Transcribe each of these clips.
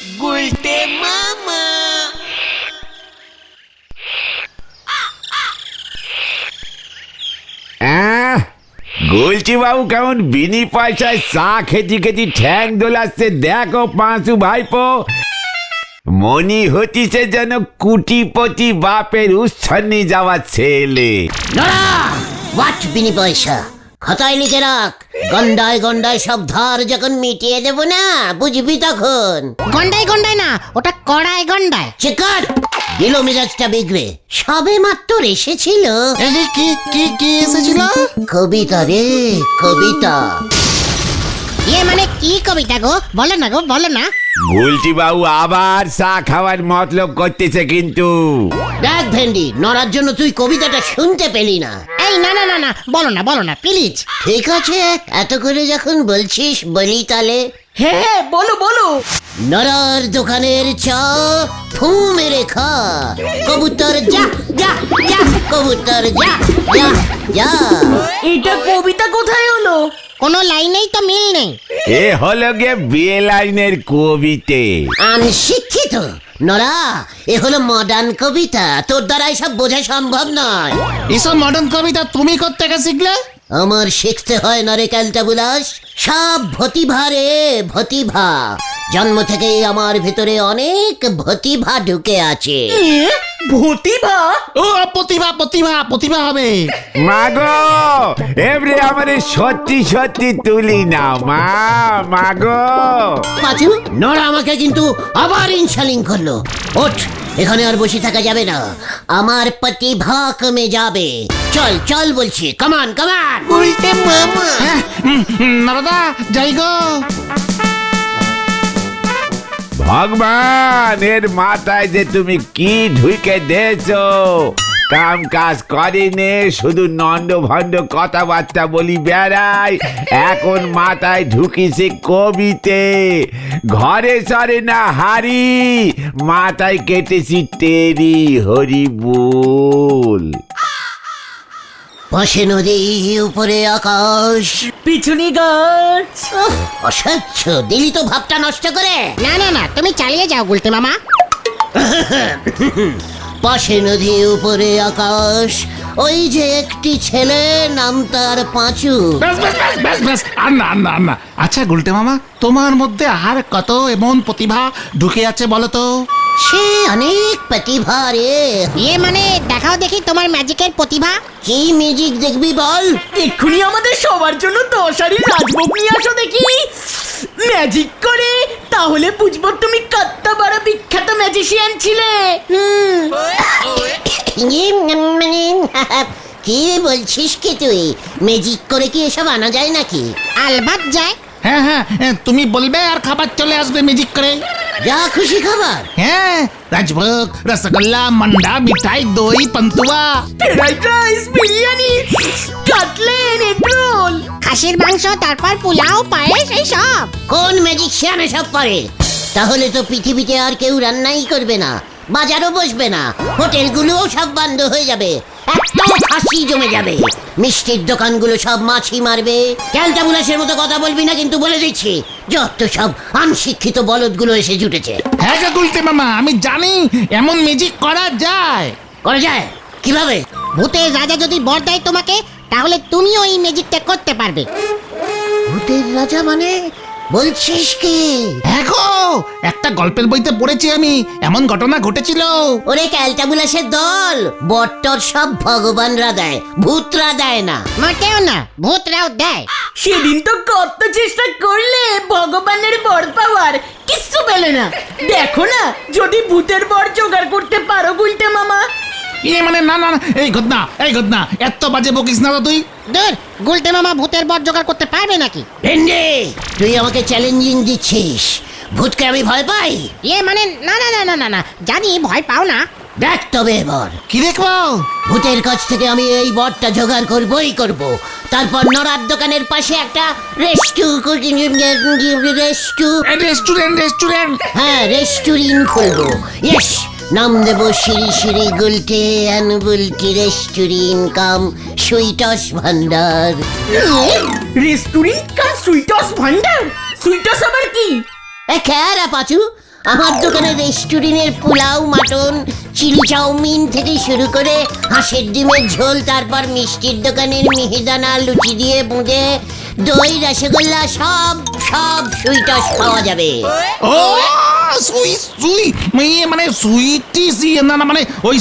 গুলটে মামা। গুলচি বাবু কেমন বিনি পয়সায় চা খেতে খেতে ঠ্যাং দোলাচ্ছে দেখো পাঁচু ভাইপো। মনি হতিছে যেন কুটিপতি বাপের উচ্ছন্নি যাওয়া ছেলে। হোয়াট বিনি পয়সা খাতায় লিখে রাখ, গন্ডায় গন্ডায় সব ধার যখন মিটিয়ে দেবো না বুঝবি তখন। গন্ডায় গন্ডায় না, ওটা কড়ায় গন্ডায়। চেকার দিল মেজাজটা বিগড়ে। সবে মাত্র এসেছিল কি কি কি এসেছিল? কবিতা রে কবিতা। মানে কি কবিতা গো? বলো না গো, বলো না। গুলচি বাবু আবার চা খাওয়ার মতলব করতেছে কিন্তু। দেখ ভেন্ডি, নড়ার জন্য তুই কবিতাটা শুনতে পেলি না। এই না না না না, বলো না প্লিজ। ঠিক আছে, এত করে যখন বলছিস বলি তাহলে। হ্যাঁ বলো বলো। নরার দোকানের চা ফু মেরে খা, কবুতর যা যা যা, কবুতর যা যা যা। এটা কবিতা কোথায় হলো? কোনো লাইনেই তো মিল নেই। এ হলো গে বিয়ে লাইনের কবিতে। শিক্ষিত নরা, এ হলো মডার্ন কবিতা, তোর দ্বারা এসব বোঝা সম্ভব নয়। এসব মডার্ন কবিতা তুমি কোত্থেকে শিখলে? আমার শিখতে হয় না রে ক্যালটাবুলাস, সব ভতিভা রে ভতিভা। জন্ম থেকেই আমার ভিতরে অনেক ভতিভা ঢুকে আছে। ভতিভা? ও প্রতিভা প্রতিভা প্রতিভা হবে। মাগো এবারে আমাদের সত্যি সত্যি তুলি না মা। মাগো পাঁচু, নরা আমাকে কিন্তু আবার ইনশালিং করলো। ওঠ, এখানে আর বসে থাকা যাবে না, আমার প্রতিভা কমে যাবে। চল চল বলছি, কামান কামান। গুলটে মামা। নারদা যাই গো। ভগবান, এর মাথায় যে তুমি কি ঢুকে দিয়েছো। কাম কাজ করেনি, শুধু নন্দ ভণ্ড কথাবার্তা বলি বেড়াই। এখন মাথায় ঢুকিছে কবিতে। ঘরে সরে না হারি, মাথায় কেটেছি তেরি হরি বল। পাশে নদী উপরে আকাশ, পিছুনি গাছ। অসহ্য, দিলি তো ভাবটা নষ্ট করে। না না না, তুমি চালিয়ে যাও গুলতে মামা। পাশে নদী উপরে আকাশ, ওই যে একটি ছেলে, নাম তার পাঁচু। ব্যাস ব্যাস ব্যাস ব্যাস ব্যাস, আর না আর না আর না। আচ্ছা গুলটে মামা, তোমার মধ্যে আর কত এমন প্রতিভা ঢুকে আছে বলো তো? সে অনেক প্রতিভা রে। মানে দেখাও দেখি তোমার ম্যাজিকের প্রতিভা। কি মিউজিক দেখবি বল? এক্ষুনি আমাদের সবার জন্য 10 হাড়ির রাজভোগ নিয়ে আসো দেখি ম্যাজিক করে, তাহলে বুঝবো তুমি কত বড় বিখ্যাত ম্যাজিশিয়ান ছিলে। কি বলছিস কি তুই? ম্যাজিক করে কি এসব আনা যায় নাকি? আলবাত যায়। হ্যাঁ হ্যাঁ, তুমি বলবে আর খাবার চলে আসবে ম্যাজিক করে। যা খুশি খাবার। হ্যাঁ, রাজভোগ, রসগোল্লা, মান্ডা, মিঠাই, দই, pantua, fried rice, biryani, cutlet, egg roll, খাসির মাংস, তারপর পোলাও, পায়েস, এই সব। কোন ম্যাজিশিয়ান এসব পারে? তাহলে তো পৃথিবীতে আর কেউ রান্নাই করবে না, বাজারও বসবে না, হোটেলগুলোও সব বন্ধ হয়ে যাবে, এত খাসি জমে যাবে। মিষ্টির দোকানগুলো সব মাছি মারবে। ক্যালটাবুলাসের মতো কথা বলবি না কিন্তু, বলে দিচ্ছি। যত সব আনশিক্ষিত বলদগুলো এসে জুটেছে। হ্যাঁ গো গুলটে মামা, আমি জানি এমন ম্যাজিক করা যায়। করা যায়? কিভাবে? ভূতের রাজা যদি বর দেয় তোমাকে, তাহলে তুমিও এই ম্যাজিকটা করতে পারবে। ভূতের রাজা মানে? বলছিস কি? হ্যাঁ গো, একটা গল্পের বইতে পড়েছি আমি, এমন ঘটনা ঘটেছিল। ওরে ক্যালটাবুলাসের দল, বট্টর সব ভগবানরা দেয়, ভূতরা দেয় না। মোটেও না, ভূতরাও দেয়। সেদিন তো কত চেষ্টা করলে ভগবানের বর পাওয়ার, কিচ্ছু পেলে না। দেখো না, যদি ভূতের বর জোগাড় করতে পারো গুলটে মামা। মানে না না না, এই ঘটনা এত বাজে বকিস না তো তুই। দূর, গুলতে মামা ভূতের বর জোগাড় করতে পারবে নাকি? ভেন্ডি, তুই আমাকে চ্যালেঞ্জিং দিচ্ছিস? ভূতকে আমি ভয় পাই? মানে না না না না না না, জানি ভয় পাও না। দেখ তবে এবার কি দেখবো? ভূতের কাছ থেকে আমি এই বরটা জোগাড় করবই করব। তারপর নরার দোকানের পাশে একটা রেস্টুরেন্ট। হ্যাঁ, রেস্টুরেন্ট খুলবো। ইয়েস, নাম দেবো Shri Shri Gulte and Bulti restaurant come sweets Bhandar. Restaurant come sweets Bhandar? Sweets আবার কি? খেয়ারা পাচু, আমার দোকানে রেস্টুরেন্টের পোলাও মাটন চিলি চাউমিন থেকে শুরু করে হাঁসের ডিমের ঝোল, তারপর মিষ্টির দোকানের মিহিদানা লুচি দিয়ে বুঁদে দই রসগোল্লা সব সব সুইটস পাওয়া যাবে। ও মানে সুইটিস না না মানে ওই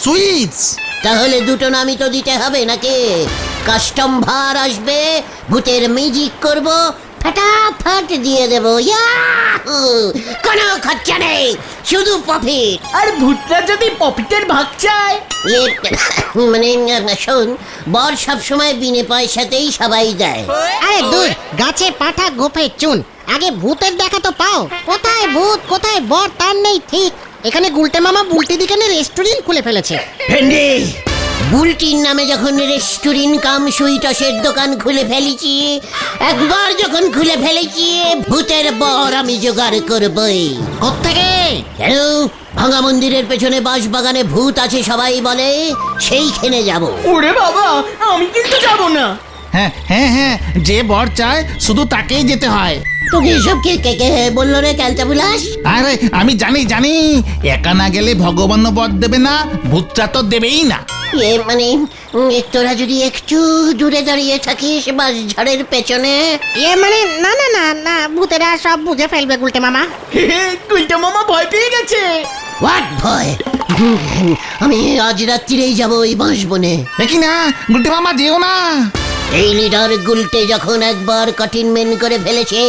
সুইটস। তাহলে দুটো নামই তো দিতে হবে নাকি? কাস্টম ভার আসবে, ভূতের মিউজিক করব, ফটাফট দিয়ে দেবো। ইয়াহু! কোনো খরচা নেই, শুধু প্রফিট। আর ভূতরা যদি পপিটের ভাগ চায়? মানে শোন, বর সবসময় বিনে পয়সাতেই সবাই দেয়। আরে দূর, গাছে পাঠা গোফে চুন, আগে ভূতের দেখা তো পাও। কোথায় ভূত কোথায় বর তার নেই ঠিক। এখানে গুলটে মামা বুলটি দিকানে রেস্টুরেন্ট খুলে ফেলেছে। ভেন্ডি, বুলটির নামে যখন রেস্টুরেন্ট কাম সুইটসের দোকান খুলে ফেলেছি, একবার যখন খুলে ফেলেছি, ভূতের বর আমি জোগাড় করবই। কোত্থেকে? কেন? ভাঙা মন্দিরের পেছনে বাঁশবাগানে ভূত আছে সবাই বলে, সেইখানে যাব। ওরে বাবা, আমি কিন্তু যাব না। হ্যাঁ হ্যাঁ হ্যাঁ, যে বর চায় শুধু তাকেই যেতে হয়। তোকে এসব কে কে কে বললো রে ক্যালটা বুলাস? আরে আমি জানি, একা না গেলে ভগবান বর দেবে না, ভূতটা তো দেবেই না। মানে তোরা যদি একটু দূরে দাঁড়িয়ে থাকিস বাস ঝড়ের পেছনে। মানে না না না না, ভূতেরা সব বুঝে ফেলবে গুলটে মামা। কুলটা মামা ভয় পেয়ে গেছে। হোয়াট ভয়? আমি আজ রাত্রিরেই যাবো ওই বাঁশ বনে। দেখি না গুলটে মামা, যেও না। এই লিডার গুলটে যখন একবার কঠিন করে ফেলেছে,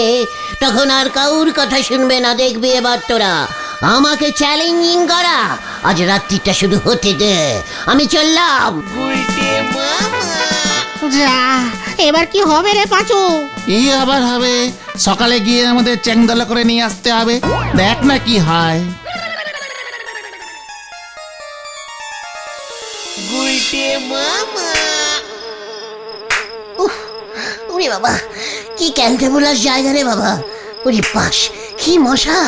তখন আর কাউর কথা শুনবে না। দেখবি এবার তোরা আমাকে চ্যালেঞ্জিং করা। আজ রাত্রিটা শুধু হতে দে, আমি চললাম। যা, এবার কি হবে রে পাঁচু? এই আবার হবে, সকালে গিয়ে আমাদের চ্যাংদলা করে নিয়ে আসতে হবে। দেখ না কি হয়। ওরে বাবা, কি ক্যান্টাবুলার জায়গা রে বাবা। ওরে পাশ, কি মশা।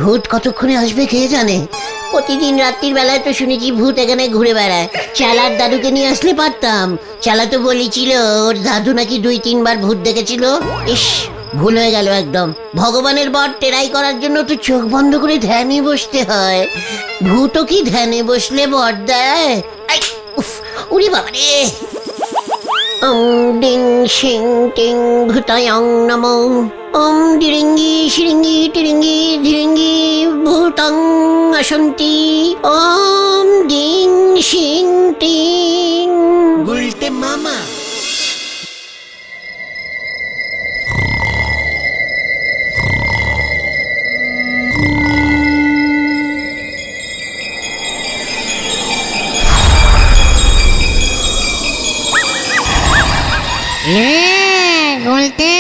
ভূত কতক্ষণে আসবে কে জানে। প্রতিদিন রাত্রির বেলায় তো শুনেছি ভূত এখানে ঘুরে বেড়ায়। চালার দাদুকে নিয়ে আসলে পারতাম। চালা তো বলেছিল ওর দাদু নাকি 2-3 বার ভূত দেখেছিল। ইস, ভুল হয়ে গেল একদম। ভগবানের বর টেরাই করার জন্য তো চোখ বন্ধ করে ধ্যানে বসতে হয়। ভূতও কি ধ্যানে বসলে বর দেয়? উরি বাবা রে। ডিং শিং টিং ভূতায়ং নমো। ডিরিঙ্গি শিরিঙ্গি টিরিঙ্গি ধিরিঙ্গি ভূতং আসন্তি। ডিং শিং টিং। গুলটে মামা। গুলটে,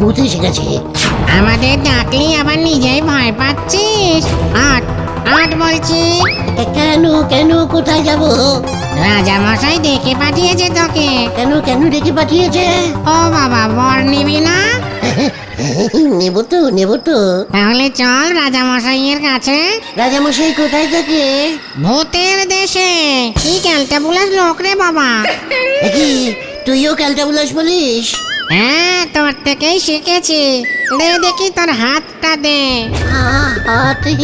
ভূত এসে গেছে। আমাদের ডাকলি আবার নিজেই ভয় পাচ্ছিস? আট আট বলছি। কেন কেন কোথায় যাব? রাজা মশাই ডেকে পাঠিয়েছে তোকে। কেন কেন ডেকে পাঠিয়েছে? ও বাবা, বর নিবি না? নেব তো। তাহলে চল রাজা মশাইয়ের কাছে। রাজামশাই কোথায় থাকে? ভূতের দেশে। কি ক্যালটাবুলাস লোক রে বাবা। কি তুইও ক্যালটাবুলাস বলিস? হ্যাঁ, তোর থেকেই শিখেছি। দে দেখি তোর হাতটা দে। হাত এই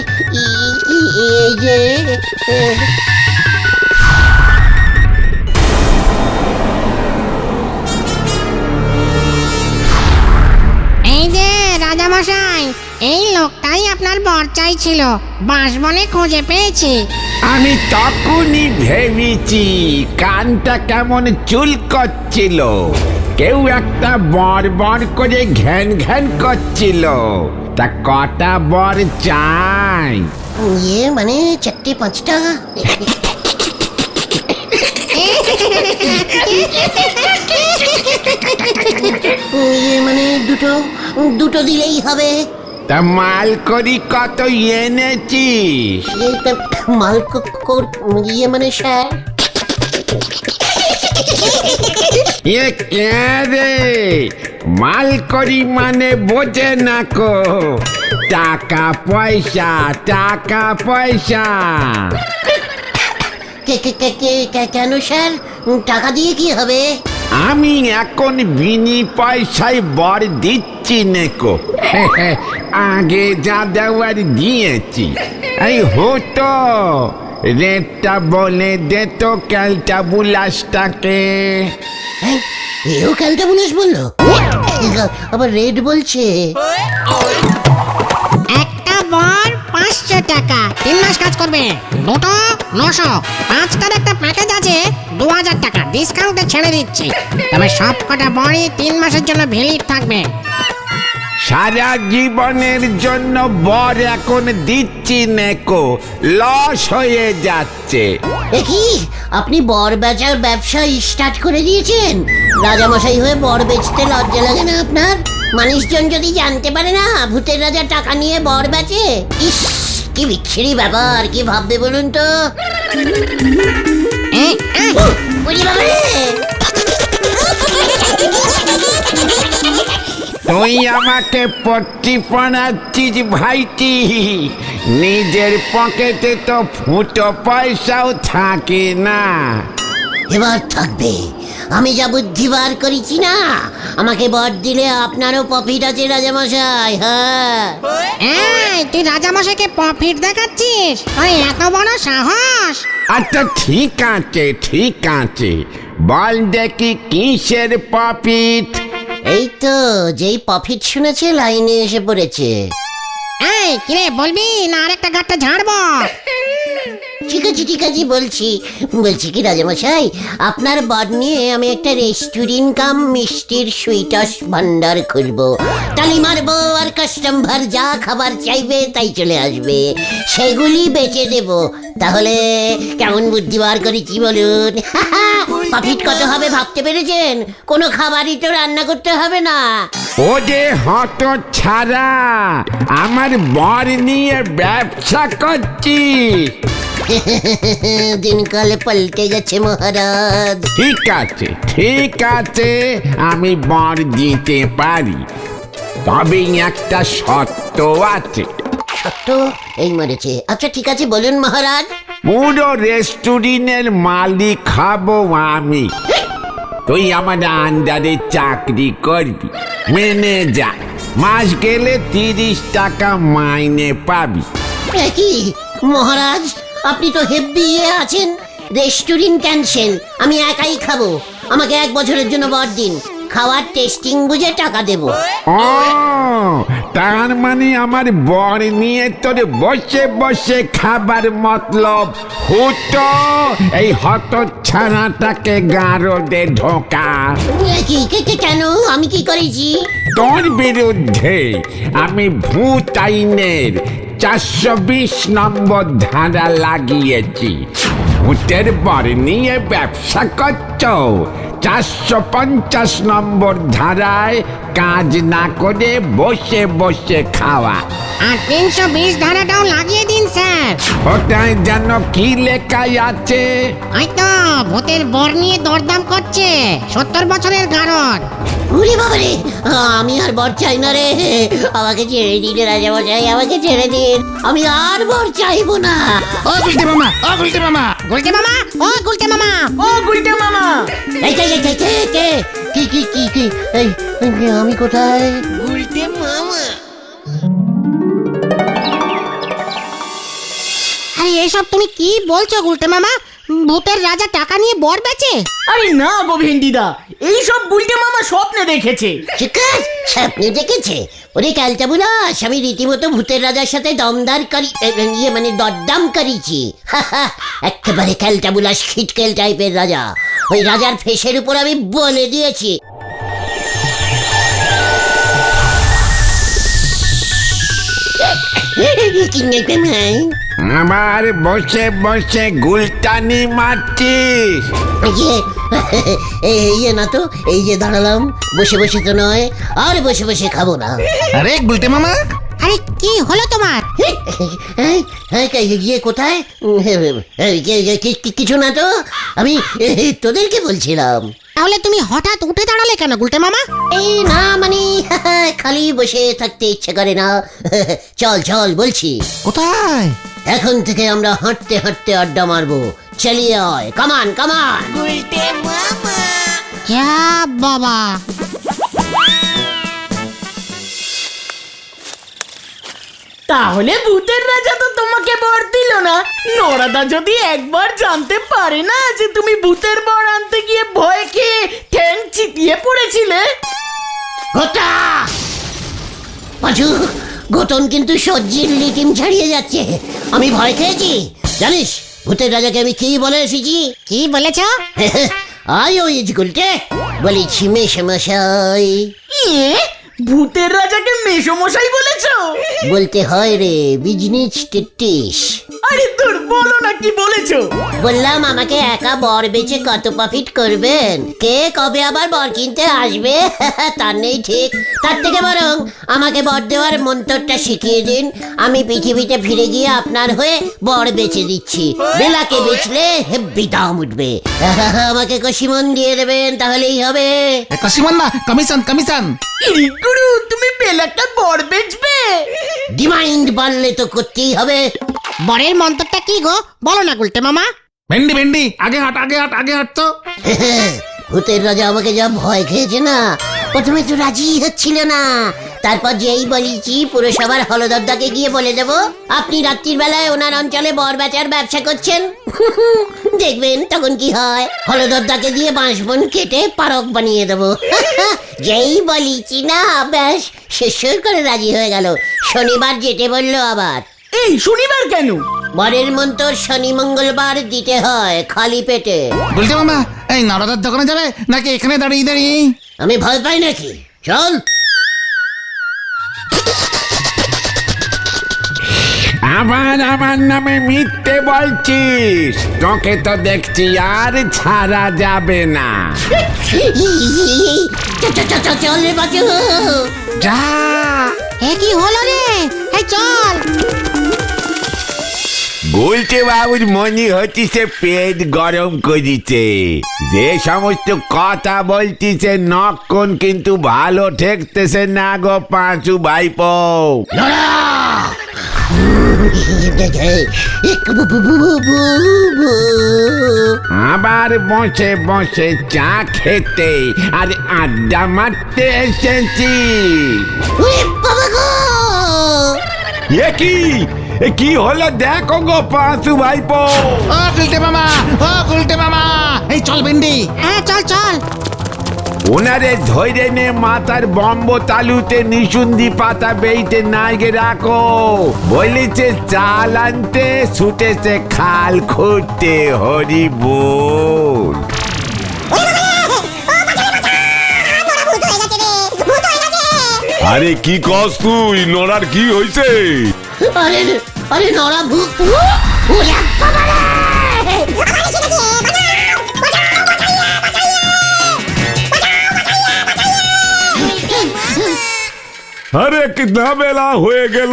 যে। এই যে রাজামশাই, এই লোকটাই আপনার বর চাইছিল। বাঁশবনে খুঁজে পেয়েছি। আমি তখনই ভেবেছি কানটা কেমন চুলকচ্ছিল, কেউ একটা বর বর করে ঘ্যান ঘ্যান করছিল। তা কটা বর চাই? মানে 4-5টা। মানে দুটো দিলেই হবে। তা মাল করি কত এনেছিস? মাল মানে স্যার। কে রে? মাল করি মানে বোঝে না কো। টাকা পয়সা। কেন স্যার? টাকা দিয়ে কি হবে? আমি এখন বিনি পয়সায় বর দিচ্ছি নেকো আগে যা দেওয়ার দিয়েছি। এই হতো রেটটা বলে দে তো ক্যালটা বুলাসটাকে। হ্যাঁ, এও ক্যালটা বুলাস বললো, আবার রেড বলছে। একটা বর 500 টাকা, 3 মাস কাজ করবে, দুটো 900, 5টার একটা প্যাকেজ আছে 2000 টাকা ডিসকাউন্টে ছেড়ে দিচ্ছি। তবে সব কটা বরই 3 মাসের জন্য ভ্যালিড থাকবে। সারা জীবনের জন্য বর এখন দিচ্ছি নেকো, লস হয়ে যাচ্ছে। কি আপনি বর বেচার ব্যবসা স্টার্ট করে দিয়েছেন? রাজামশাই হয়ে বর বেচতে লজ্জা লাগে না আপনার? মানুষজন যদি জানতে পারে না ভূতের রাজা টাকা নিয়ে বর বেচে, ইস কি বিচ্ছিরি ব্যাপার, কি ভাববে বলুন তো? বুঝি বাবারে, তুই আমাকে পট্টি পড়াচ্ছিস ভাইটি, নিজের পকেটে তো ফুটো পয়সাও থাকে না। এবার থাকবে। আমি যা বুদ্ধি বার করেছি না, আমাকে বর দিলে আপনারও প্রফিট আছে রাজামশাই। হ্যাঁ, এই তুই রাজামশাইকে প্রফিট দেখাচ্ছিস? ওই এত বড় সাহস! আচ্ছা ঠিক আছে ঠিক আছে, বল দেখি কিসের প্রফিট? এই তো যেই প্রফিট শুনেছে লাইনে এসে পড়েছে। এই কিরে বলবি না আরেকটা গাঁটটা ঝাড়বো? ঠিক আছে বলছি কি রাজামশাই, আপনার বর নিয়ে আমি একটা রেস্টুরেন্ট কাম মিষ্টির সুইটস ভান্ডার খুলবো। তালি মারবো আর কাস্টমার যা খাবার চাইবে তাই চলে আসবে, সেগুলি বেচে দেব। তাহলে কেমন বুদ্ধি বার করেছি বলুন? প্রফিট কত হবে ভাবতে পেরেছেন? কোনো খাবারই তো রান্না করতে হবে না। ও যে হত ছাড়া, আমার বর নিয়ে ব্যবসা করছি। দিনকাল পাল্টে গেছে মহারাজ। ঠিক আছে আমি বর দিতে পারি, তবে একটা শর্ত আছে। সত্য এই মরেছে। আচ্ছা ঠিক আছে বলুন মহারাজ। পুরো রেস্টুরেন্টের মালিক খাবো আমি, তুই আমার আন্ডারে চাকরি করবি, মেনে যা। মাস গেলে 30 টাকা মাইনে পাবি। কি মহারাজ, আপনি তো হেব্বি আছেন। রেস্টুরেন্ট ক্যান্সেল, আমি একাই খাবো। আমাকে 1 বছরের জন্য বর দিন, খাওয়ার টেস্টিং বুঝে টাকা দেব। ও তার মানে আমার বর নিয়ে তোর বসে বসে খাবার মতলব হতো? এই হত ছানাটাকে গারদে ঢোকা। কেন, আমি কি করেছি? তোর বিরুদ্ধে আমি ভূত আইনের 420 নম্বর ধারা লাগিয়েছি। ভূতের বর নিয়ে ব্যবসা করছ, 450 নম্বর ধারায় কাজ না করে বসে বসে খাওয়া। আর 320 ধারাটাও লাগিয়ে দিন স্যার। ওটায় যেন কি লেখাই আছে? ওই তো ভূতের বর নিয়ে দরদাম করছে, 70 বছরের গারদ। উরে বাবারে, আমি আর বর চাই না রে। আমাকে ছেড়ে দিন রাজামশাই, আমাকে ছেড়ে দিন। আমি আর বর চাইবো না। ও গুলটে মামা, ও গুলটে মামা, গুলটে মামা, ও গুলটে মামা! ও গুলটে মামা, এই কি এই আমি কোথায়? আরে এসব তুমি কি বলছো গুলটে মামা? ভূতের রাজা টাকা নিয়ে বর বেচে? আরে না গো ভেন্ডিদা, এইসব গুলটে মামা স্বপ্নে দেখেছে। চিকাস স্বপ্নে দেখেছে? ওরে ক্যালটা বুলাস, আমি রীতিমতো ভূতের রাজার সাথে দরদাম করেছি। একেবারে ক্যালটা বুলাস খিটকেল টাইপের রাজা। ওই রাজার ফেসের উপর আমি বলে দিয়েছি। আমার বসে বসে গুলটানি মারছিস? এই না তো, এই যে দাঁড়ালাম, বসে বসে তো নয়, আর বসে বসে খাবো না। আরে গুলটে মামা, আরে কি হলো তোমার? ইয়ে কোথায়? কিছু না তো, আমি তোদেরকে বলছিলাম। তাহলে তুমি হঠাৎ উঠে দাঁড়ালে কেন গুলটে মামা? এই না মানে খালি বসে থাকতে ইচ্ছে করে না। চল বলছি। কোথায়? এখন থেকে আমরা হাঁটতে হাঁটতে আড্ডা মারবো। চলিয়ে আয়, কামান। যা বাবা, তাহলে ভূতের রাজা তো তোমাকে বর দিল না। নরাদা যদি একবার জানতে পারে না যে তুমি ভূতের বর আনতে গিয়ে ভয় খেয়ে ঠ্যাং চিতিয়ে পড়েছিলে। ঘটা পাঁচু, ঘটন কিন্তু সহ্যের লিটিম ছাড়িয়ে যাচ্ছে। আমি ভয় খেয়েছি জানিস? ভূতের রাজাকে আমি কি বলে এসেছি? কি বলেছ? আই ওই গুলটে বলেছি মেশমশাই। ইয়ে, ভূতের রাজাকে মেসমশাই বলেছো? বলতে হয় রে, বিজনেস টিটিস। আরে তোর বলো না কি বলেছো। বললাম আমাকে একা বর বেচে কত প্রফিট করবেন, কে কবে আবার বর কিনতে আসবে তার নেই ঠিক। তার থেকে বরং আমাকে বর দেওয়ার মন্ত্রটা শিখিয়ে দিন, আমি পৃথিবীতে ফিরে গিয়ে আপনার হয়ে বর বেচে দিচ্ছি। বেলাকে বেচলে হেব্বি দাম উঠবে। আমাকে কষিমন দিয়ে দেবেন, তাহলেই হবে। কাশিমান না, কমিশন কমিশন। ইরি গুরু, তুমি বেলাটা বর বেচবে? ডিমান্ড বাড়লে তো করতেই হবে। বরের মন্ত্রটা কি গো, বলো না গুলটে মামা। ভেন্ডি ভেন্ডি, আগে হাট আগে হাট আগে হাট তো। ভূতের রাজা আমাকে যা ভয় খেয়েছে না, প্রথমে তো রাজি হচ্ছিল না। তারপর যেই বলেছি পুরসভার হলদরদাকে গিয়ে বলে দেব আপনি রাত্রির বেলায় ওনার অঞ্চলে বর বেচার ব্যবসা করছেন, দেখবেন তখন কি হয়। হলদরদাকে দিয়ে বাঁশবন কেটে পারক বানিয়ে দেবো। যেই বলেছি না, ব্যাস শেষ করে রাজি হয়ে গেল। শনিবার যেতে বললো আবার। এই শনিবার কেন? বরের মন্ত্র শনি মঙ্গলবার দিতে হয় খালি পেটে। বলতে মামা, এই নরদার দোকানে যাবে নাকি এখানে দাঁড়িয়ে দাঁড়িয়ে? আমি ভয় পাই নাকি? চল। আবার আমার নামে মিথ্যে বলছিস? তোকে তো দেখছি আর ছাড়া যাবে না। চল রে বাজু। যা। এ কি হলো রে? এই চল। বলতে বাবুর মনে হচ্ছে পেট গরম করিছে। যে সমস্ত কথা বলতিছে নক্ষণ কিন্তু ভালো ঠেকতেছে না গো পাঁচু ভাইপো। আবার বসে বসে চা খেতে আর আড্ডা মারতে এসেছি। এ কি হলো দেখো গো পাঁচু ভাইপো। ও গুলটে মামা, ও গুলটে মামা, এই চল ভেন্ডি। হ্যাঁ চল চল। ওনারে ধৈর্য নে মাথার বম্ব তালুতে নিশুন্দি পাতা বেইতে নাইগে রাখো। বলিছে চাল আনতে, ছুটেছে খাল খুঁড়তে। হরি বল। আরে কি কস তুই? নড়ার কি হইছে? আরে আরে নরা ভূত। আরে কি ঝামেলা হয়ে গেল।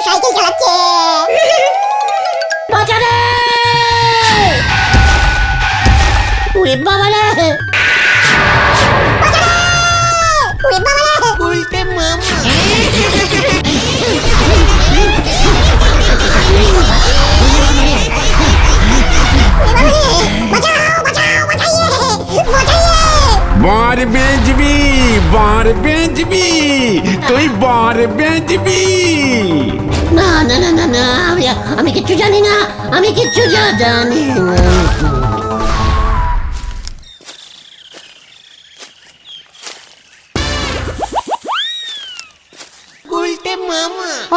সাইকেল চালাচ্ছে। বাঁচারে! ওরে বাবা রে! ওরে বাবা রে! উল্টে মামা! বর বেচবি, বর বেচবি, তুই বর বেচবি। না না না না না, আমি কিচ্ছু জানি না, আমি কিচ্ছু জানি না।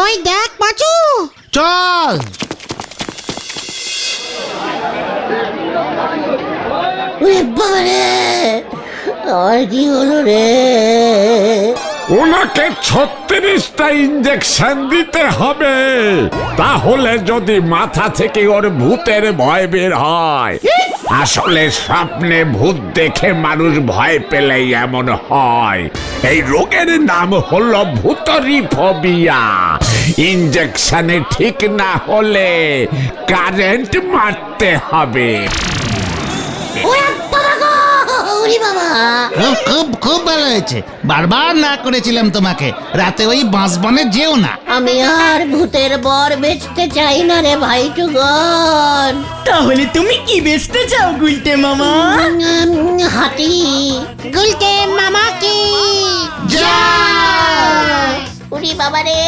ওই দেখ পাঁচু। চল। ওরে বাবা রে! আর কি হলো রে? ওনাকে 36টা ইঞ্জেকশন দিতে হবে, তাহলে যদি মাথা থেকে ওর ভূতের ভয় বের হয়। আসলে স্বপ্নে ভূত দেখে মানুষ ভয় পেলেই এমন হয়। এই রোগের নাম হলো ভূতরি ফোবিয়া। ইঞ্জেকশনে ঠিক না হলে কারেন্ট মারতে হবে। ওরে বাবা গো! ওরে বাবা খুব খুব খুব ভালো হয়েছে, বারবার না করেছিলাম তোমাকে রাতে ওই বাঁশবনে যেও না। আমি আর ভূতের বর বেচতে চাই না রে ভাই টুগন। তাহলে তুমি কি বেচতে চাও গুলটে মামা? হাতি। গুলটে মামা কি ওরে বাবা রে